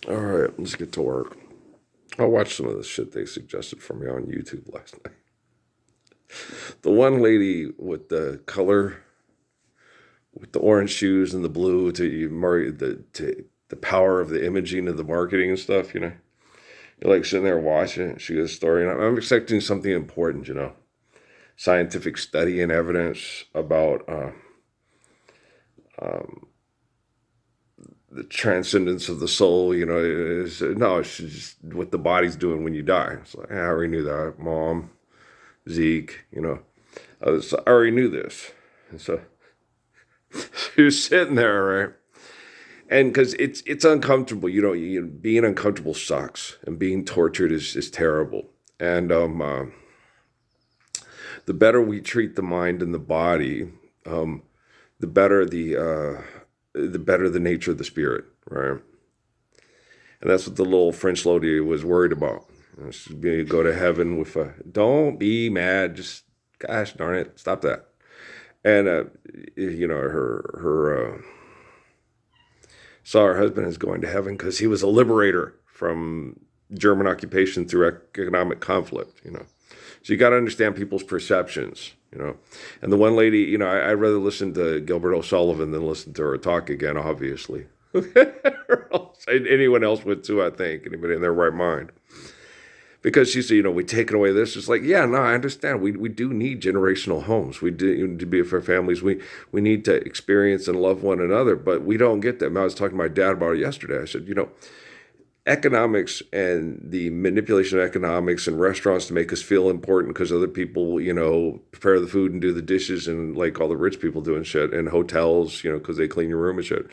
All right, let's get to work. I watched some of the shit they suggested for me on YouTube last night. The one lady with the color, with the orange shoes and the blue to the power of the imaging of the marketing and stuff. You're like sitting there watching it. She goes a story, and I'm expecting something important. Scientific study and evidence about the transcendence of the soul. No, it's just what the body's doing when you die. It's like, I already knew that, Mom, Zeke. I already knew this, and so she was sitting there, right? And because it's uncomfortable, being uncomfortable sucks, and being tortured is terrible. And the better we treat the mind and the body, the better the better the nature of the spirit, right? And that's what the little French lady was worried about. She's going to go to heaven with a, don't be mad, just, gosh darn it, stop that. And, her saw her husband is going to heaven because he was a liberator from German occupation through economic conflict. So you got to understand people's perceptions. And the one lady, I'd rather listen to Gilbert O'Sullivan than listen to her talk again, obviously. Anyone else would too, I think. Anybody in their right mind. Because she said, we taken away this. It's like, yeah, no, I understand. We do need generational homes. We do to be for families. We need to experience and love one another, but we don't get that. I was talking to my dad about it yesterday. I said, economics and the manipulation of economics and restaurants to make us feel important because other people, prepare the food and do the dishes, and like all the rich people doing shit, and hotels, because they clean your room and shit.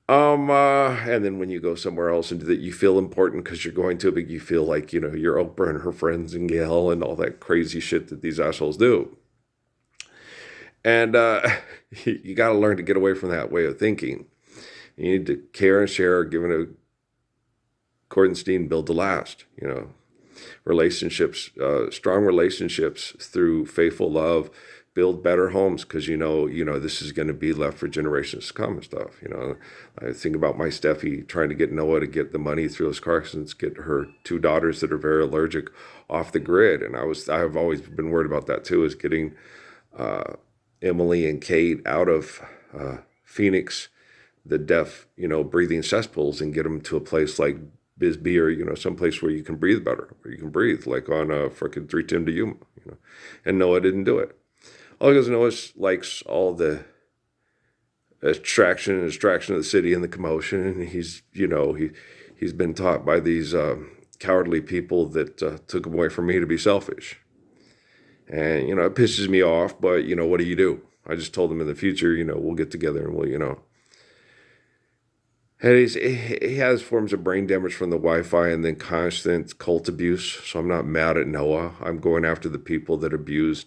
And then when you go somewhere else and do that, you feel important because you're going to, but you feel like, you're Oprah and her friends and Gail and all that crazy shit that these assholes do. And you got to learn to get away from that way of thinking. You need to care and share, given a Cordenstein build to last, relationships, strong relationships through faithful love, build better homes because this is going to be left for generations to come and stuff. I think about my Steffi trying to get Noah to get the money through those Carsons, get her two daughters that are very allergic off the grid, and I've always been worried about that too, is getting Emily and Kate out of Phoenix, the deaf breathing cesspools, and get them to a place like Bisbee or someplace where you can breathe better, where you can breathe like on frickin' 310 to Yuma. And Noah didn't do it. All because Noah likes all the attraction and distraction of the city and the commotion, and he's been taught by these cowardly people that took him away from me to be selfish. And it pisses me off, but what do you do? I just told him in the future, we'll get together and we'll. And he has forms of brain damage from the Wi-Fi and then constant cult abuse. So I'm not mad at Noah. I'm going after the people that abused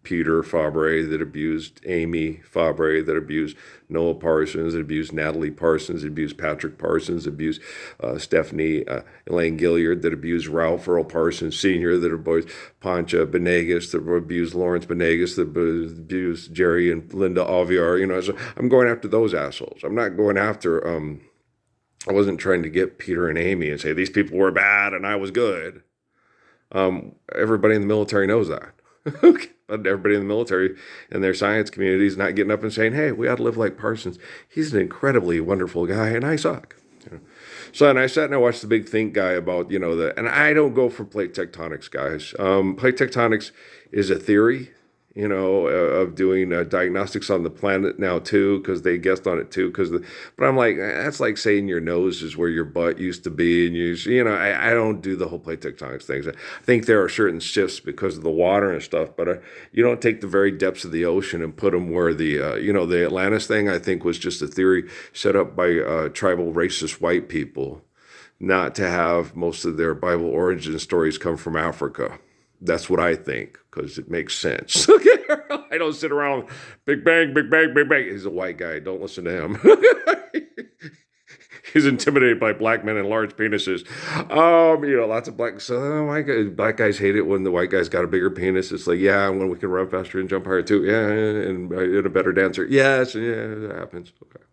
Peter Fabre, that abused Amy Fabre, that abused Noah Parsons, that abused Natalie Parsons, that abused Patrick Parsons, that abused Stephanie Elaine Gilliard, that abused Ralph Earl Parsons Sr., that abused Pancha Benegas, that abused Lawrence Benegas, that abused Jerry and Linda Aviar. So I'm going after those assholes. I'm not going after... I wasn't trying to get Peter and Amy and say these people were bad and I was good. Everybody in the military knows that. But everybody in the military and their science community is not getting up and saying, hey, we ought to live like Parsons. He's an incredibly wonderful guy and I suck. So, and I sat and I watched the Big Think guy about, and I don't go for plate tectonics, guys. Plate tectonics is a theory, of doing diagnostics on the planet now too, because they guessed on it too. But I'm like, that's like saying your nose is where your butt used to be, and I don't do the whole plate tectonics things. I think there are certain shifts because of the water and stuff, but you don't take the very depths of the ocean and put them where the Atlantis thing. I think was just a theory set up by tribal racist white people, not to have most of their Bible origin stories come from Africa. That's what I think, because it makes sense. I don't sit around, Big Bang, Big Bang, Big Bang. He's a white guy. Don't listen to him. He's intimidated by black men and large penises. Lots of black guys hate it when the white guy's got a bigger penis. It's like, yeah, when we can run faster and jump higher too. Yeah, and a better dancer. Yes, yeah, that happens. Okay.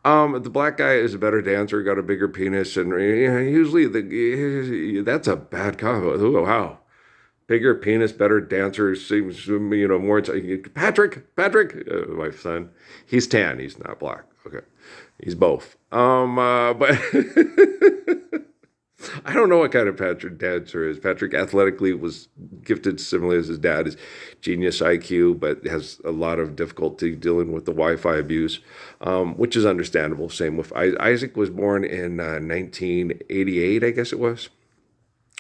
The black guy is a better dancer, got a bigger penis, and usually that's a bad combo. Oh, wow. Bigger penis, better dancer, seems, more. Patrick, my son. He's tan. He's not black. Okay. He's both. But I don't know what kind of Patrick dancer is. Patrick athletically was gifted similarly as his dad, is genius IQ, but has a lot of difficulty dealing with the Wi-Fi abuse, which is understandable. Same with Isaac was born in 1988, I guess it was,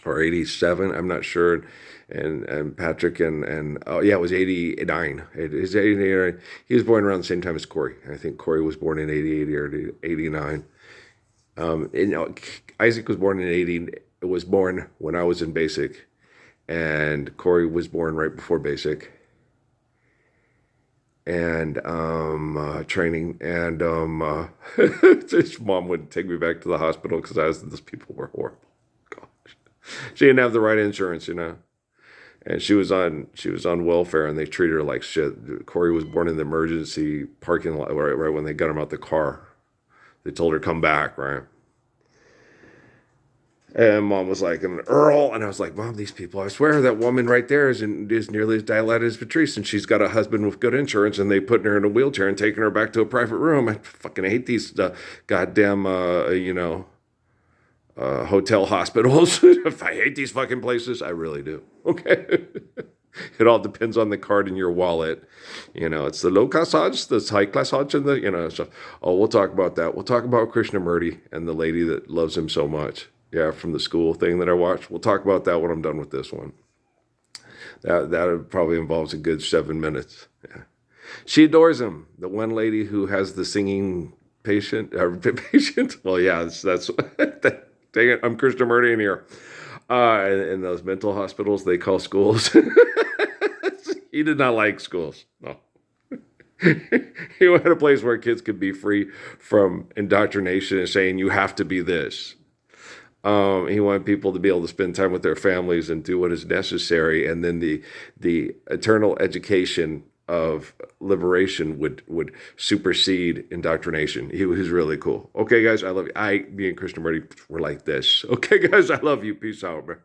or 87. I'm not sure. And Patrick and oh yeah, it was 89. It is 89. He was born around the same time as Corey. I think Corey was born in 88 or 89. Isaac was born in 80. It was born when I was in basic, and Corey was born right before basic, and training. And his mom would take me back to the hospital because those people were horrible. Gosh, she didn't have the right insurance, and she was on welfare, and they treated her like shit. Corey was born in the emergency parking lot right when they got him out the car. They told her come back, right? And mom was like, an Earl. And I was like, Mom, these people, I swear that woman right there is nearly as dilated as Patrice. And she's got a husband with good insurance. And they putting her in a wheelchair and taking her back to a private room. I fucking hate these goddamn, hotel hospitals. I hate these fucking places. I really do. Okay. It all depends on the card in your wallet. It's the low class Hodge, the high class Hodge, and so. Oh, we'll talk about that. We'll talk about Krishnamurti and the lady that loves him so much. Yeah, from the school thing that I watched. We'll talk about that when I'm done with this one. That probably involves a good 7 minutes. Yeah. She adores him. The one lady who has the singing patient. Patient. Well, yeah, that's dang it. I'm Krishnamurti in here. In those mental hospitals they call schools. He did not like schools. No. He wanted a place where kids could be free from indoctrination and saying you have to be this. He wanted people to be able to spend time with their families and do what is necessary, and then the eternal education of liberation would supersede indoctrination. He was really cool. Okay, guys, I love you. Me and Krishnamurti were like this. Okay, guys, I love you. Peace out, man.